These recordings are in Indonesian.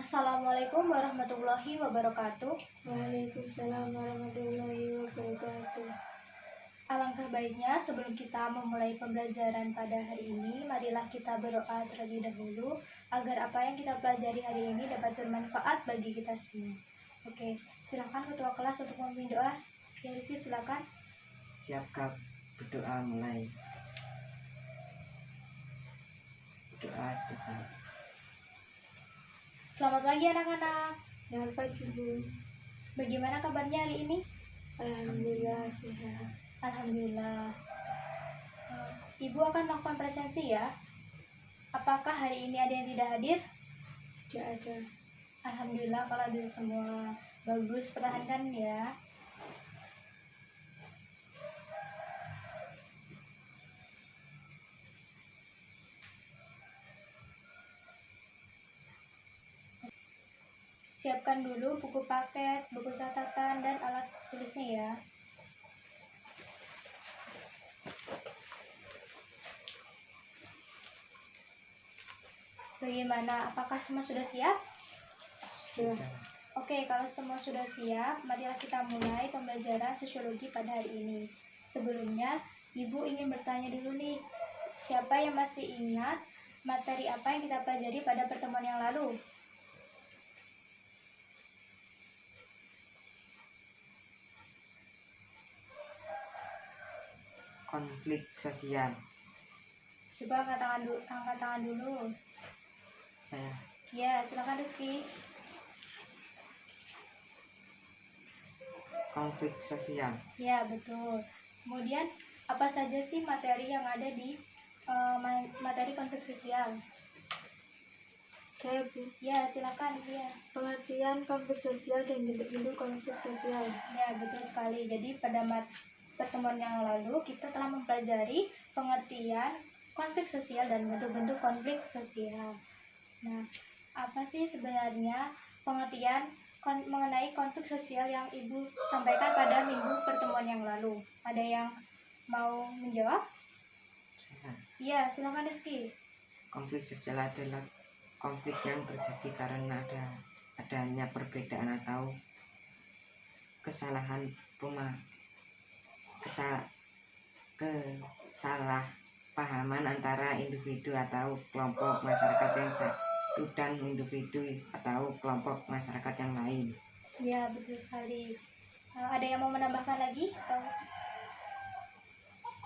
Assalamualaikum warahmatullahi wabarakatuh. Waalaikumsalam warahmatullahi wabarakatuh. Alangkah baiknya sebelum kita memulai pembelajaran pada hari ini, marilah kita berdoa terlebih dahulu agar apa yang kita pelajari hari ini dapat bermanfaat bagi kita semua. Oke, silakan ketua kelas untuk memimpin doa. Ya, Rizky, silakan. Siap Kak, berdoa mulai. Doa selesai. Selamat pagi anak-anak. Selamat pagi Bu. Bagaimana kabarnya hari ini? Alhamdulillah sehat. Alhamdulillah. Ibu akan melakukan presensi ya. Apakah hari ini ada yang tidak hadir? Tidak ada. Alhamdulillah kalau ada semua. Bagus, pertahankan ya. Siapkan dulu buku paket, buku catatan, dan alat tulisnya ya. Bagaimana? Apakah semua sudah siap? Sudah. Oke, kalau semua sudah siap, marilah kita mulai pembelajaran sosiologi pada hari ini. Sebelumnya, Ibu ingin bertanya dulu nih, siapa yang masih ingat materi apa yang kita pelajari pada pertemuan yang lalu? Konflik sosial. Coba angkat tangan dulu. Saya Ya, silakan Rizky. konflik sosial. Ya, betul. Kemudian, apa saja sih materi yang ada di materi konflik sosial? Saya Bu. Ya, silakan. Ya. Pengertian konflik sosial dan bentuk-bentuk konflik sosial. Ya, betul sekali. Jadi pada pertemuan yang lalu kita telah mempelajari pengertian konflik sosial dan bentuk-bentuk konflik sosial. Nah, apa sih sebenarnya pengertian mengenai konflik sosial yang Ibu sampaikan pada minggu pertemuan yang lalu? Ada yang mau menjawab? Saya. Iya, silakan Rizky. Konflik sosial adalah konflik yang terjadi karena adanya perbedaan atau kesalahpahaman antara individu atau kelompok masyarakat yang satu dan individu atau kelompok masyarakat yang lain. Ya, betul sekali. Ada yang mau menambahkan lagi?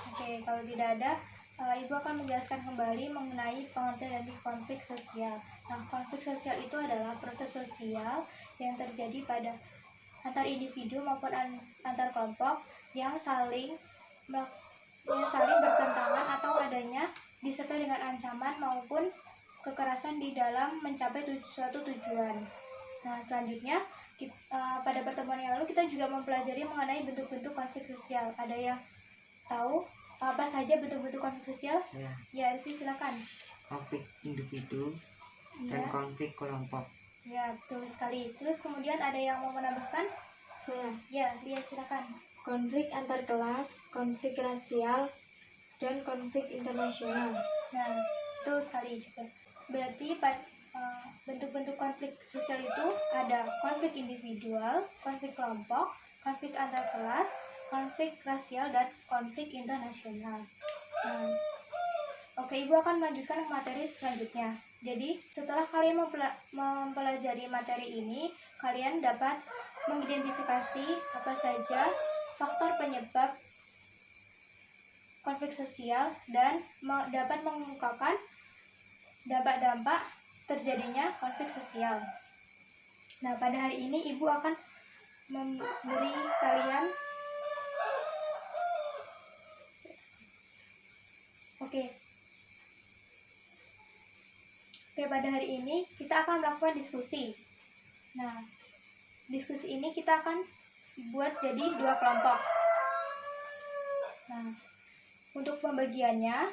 Oke, kalau tidak ada, Ibu akan menjelaskan kembali mengenai pengertian dari konflik sosial. Nah, konflik sosial itu adalah proses sosial yang terjadi pada antar individu maupun antar kelompok yang saling bertentangan atau adanya disertai dengan ancaman maupun kekerasan di dalam mencapai suatu tujuan. Nah, selanjutnya pada pertemuan yang lalu kita juga mempelajari mengenai bentuk-bentuk konflik sosial. Ada yang tahu apa saja bentuk-bentuk konflik sosial? Saya. Ya, Rizky, silakan. Konflik individu dan Ya, konflik kelompok. ya, betul sekali. Terus kemudian ada yang mau menambahkan? Saya. Ya, dia silakan. Konflik antar kelas, konflik rasial, dan konflik internasional. Nah, betul sekali juga. Berarti bentuk-bentuk konflik sosial itu ada konflik individual, konflik kelompok, konflik antar kelas, konflik rasial, dan konflik internasional. Nah, oke, Ibu akan melanjutkan ke materi selanjutnya. Jadi, setelah kalian mempelajari materi ini, kalian dapat mengidentifikasi apa saja faktor penyebab konflik sosial dan dapat mengungkapkan dampak-dampak terjadinya konflik sosial. Nah, pada hari ini Ibu akan memberi kalian Oke, pada hari ini kita akan melakukan diskusi. Nah, diskusi ini kita akan buat jadi 2 kelompok. Nah, untuk pembagiannya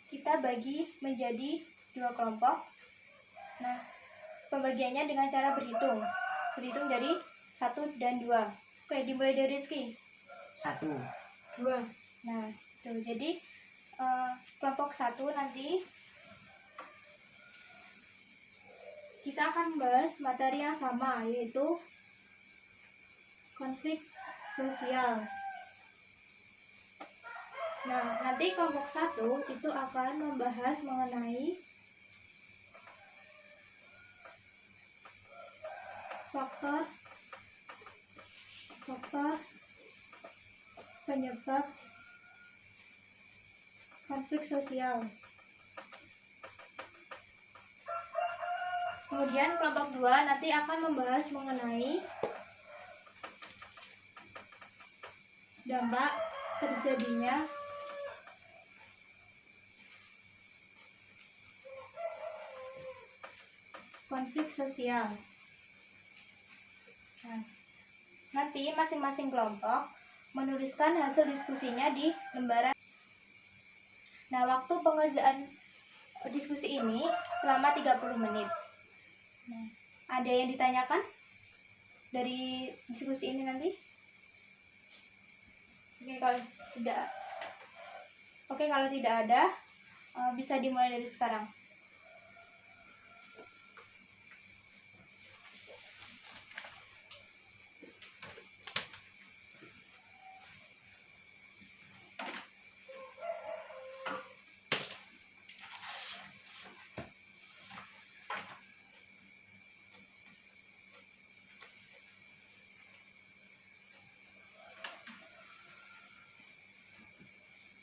kita bagi menjadi 2 kelompok. Nah, pembagiannya dengan cara berhitung jadi 1 dan 2. Oke, dimulai dari Rizky. 1, 2. Nah, tuh, jadi kelompok 1 nanti kita akan membahas materi yang sama, yaitu konflik sosial. Nah, nanti kelompok 1 itu akan membahas mengenai faktor penyebab konflik sosial. Kemudian kelompok 2 nanti akan membahas mengenai dampak terjadinya konflik sosial. Nah, nanti masing-masing kelompok menuliskan hasil diskusinya di lembaran. Nah, waktu pengerjaan diskusi ini selama 30 menit. Nah, ada yang ditanyakan dari diskusi ini nanti? Oke, kalau tidak ada, bisa dimulai dari sekarang.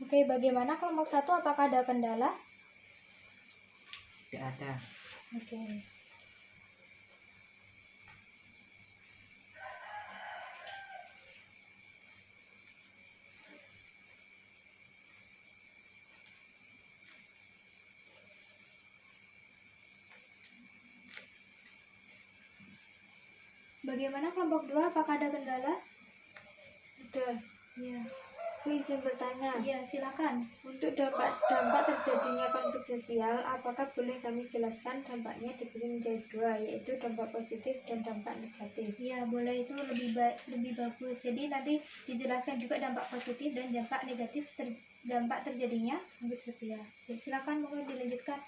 Oke, bagaimana kelompok 1? Apakah ada kendala? Tidak ada. Oke. Bagaimana kelompok 2? Apakah ada kendala? Ada. Iya. Aku izin bertanya. Iya, silakan. Untuk dampak terjadinya konflik sosial, apakah boleh kami jelaskan dampaknya dibagi menjadi 2, yaitu dampak positif dan dampak negatif? Iya, boleh, itu lebih bagus. Jadi nanti dijelaskan juga dampak positif dan dampak negatif dampak terjadinya konflik sosial. Ya, silakan, monggo dilanjutkan.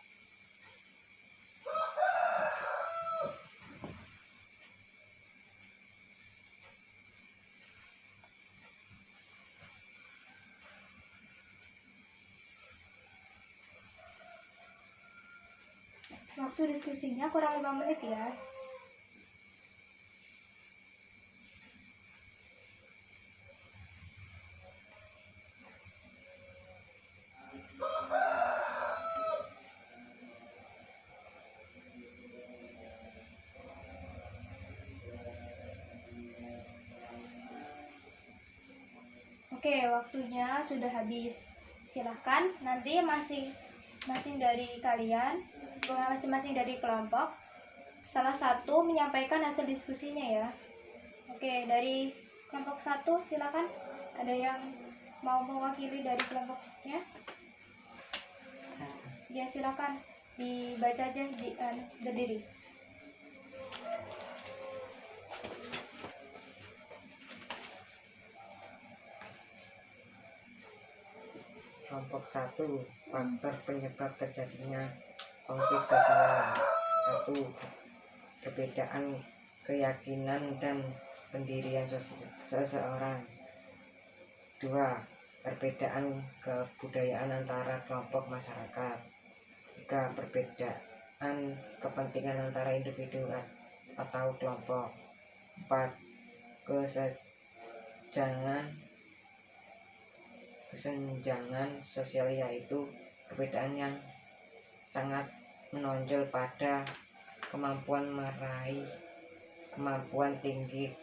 Waktu diskusinya kurang 5 menit ya. Oke, waktunya sudah habis. Silahkan, nanti masing-masing dari kalian, masing-masing dari kelompok, salah satu menyampaikan hasil diskusinya ya. Oke, dari kelompok 1 silakan. Ada yang mau mewakili dari kelompoknya? Ya, silakan. Dibaca aja berdiri. Kelompok 1, faktor penyebab terjadinya konflik sosial. 1. Perbedaan keyakinan dan pendirian seseorang. 2. Perbedaan kebudayaan antara kelompok masyarakat. 3. Perbedaan kepentingan antara individu atau kelompok. 4. Kesenjangan sosial, yaitu perbedaan yang sangat menonjol pada kemampuan meraih kemampuan tinggi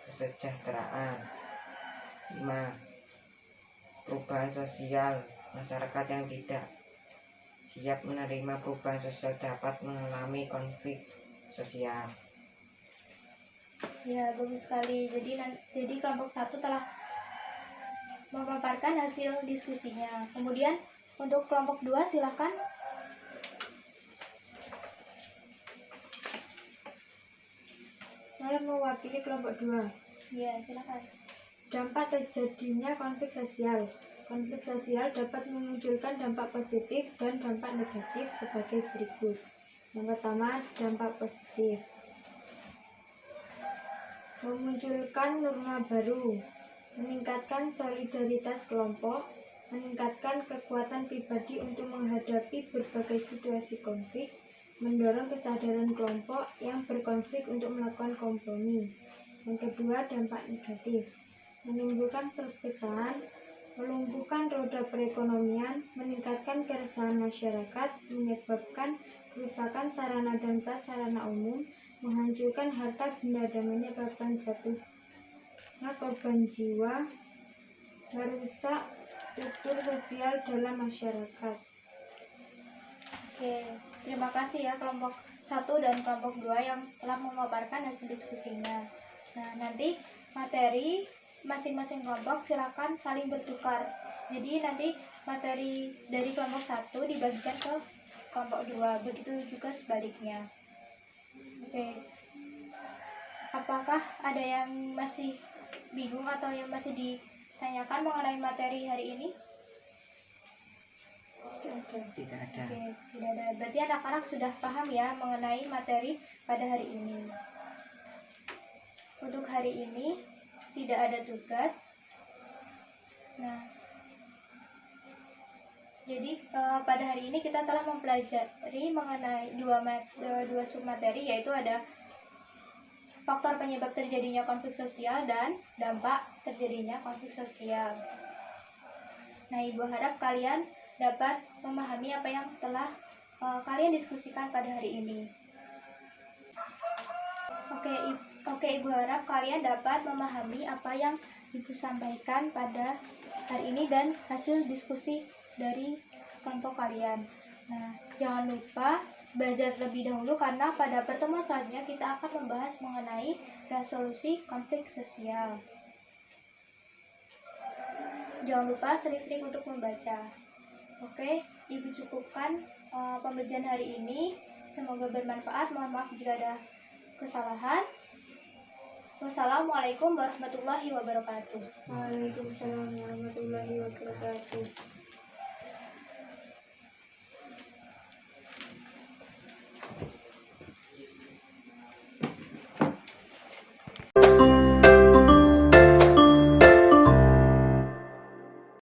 kesejahteraan. 5. Perubahan sosial, masyarakat yang tidak siap menerima perubahan sosial dapat mengalami konflik sosial. Ya, bagus sekali. Jadi kelompok 1 telah memaparkan hasil diskusinya. Kemudian untuk kelompok 2 silakan. Saya mewakili kelompok 2. Ya, silakan. Dampak terjadinya konflik sosial. Konflik sosial dapat memunculkan dampak positif dan dampak negatif sebagai berikut. Yang pertama, dampak positif. Memunculkan norma baru, meningkatkan solidaritas kelompok, meningkatkan kekuatan pribadi untuk menghadapi berbagai situasi konflik, mendorong kesadaran kelompok yang berkonflik untuk melakukan kompromi. Yang kedua, dampak negatif. Menimbulkan perpecahan, melumpuhkan roda perekonomian, meningkatkan keresahan masyarakat, menyebabkan kerusakan sarana dan prasarana umum, menghancurkan harta benda dan menyebabkan jatuhnya korban jiwa, merusak struktur sosial dalam masyarakat. Oke, terima kasih ya kelompok 1 dan kelompok 2 yang telah memaparkan hasil diskusinya. Nah, nanti materi masing-masing kelompok silakan saling bertukar. Jadi nanti materi dari kelompok 1 dibagikan ke kelompok 2, begitu juga sebaliknya. Oke. Apakah ada yang masih bingung atau yang masih ditanyakan mengenai materi hari ini? Tidak ada. Oke, tidak ada. Berarti anak-anak sudah paham ya mengenai materi pada hari ini. Untuk hari ini tidak ada tugas. Nah, jadi pada hari ini kita telah mempelajari mengenai dua submateri, yaitu ada faktor penyebab terjadinya konflik sosial dan dampak terjadinya konflik sosial. Nah, Ibu harap kalian dapat memahami apa yang telah kalian diskusikan pada hari ini. Oke, Ibu harap kalian dapat memahami apa yang Ibu sampaikan pada hari ini dan hasil diskusi dari kelompok kalian. Nah, jangan lupa belajar terlebih dahulu karena pada pertemuan selanjutnya kita akan membahas mengenai resolusi konflik sosial. Jangan lupa sering-sering untuk membaca. Oke, Ibu cukupkan pembelajaran hari ini. Semoga bermanfaat. Mohon maaf jika ada kesalahan. Wassalamualaikum warahmatullahi wabarakatuh. Waalaikumsalam warahmatullahi wabarakatuh.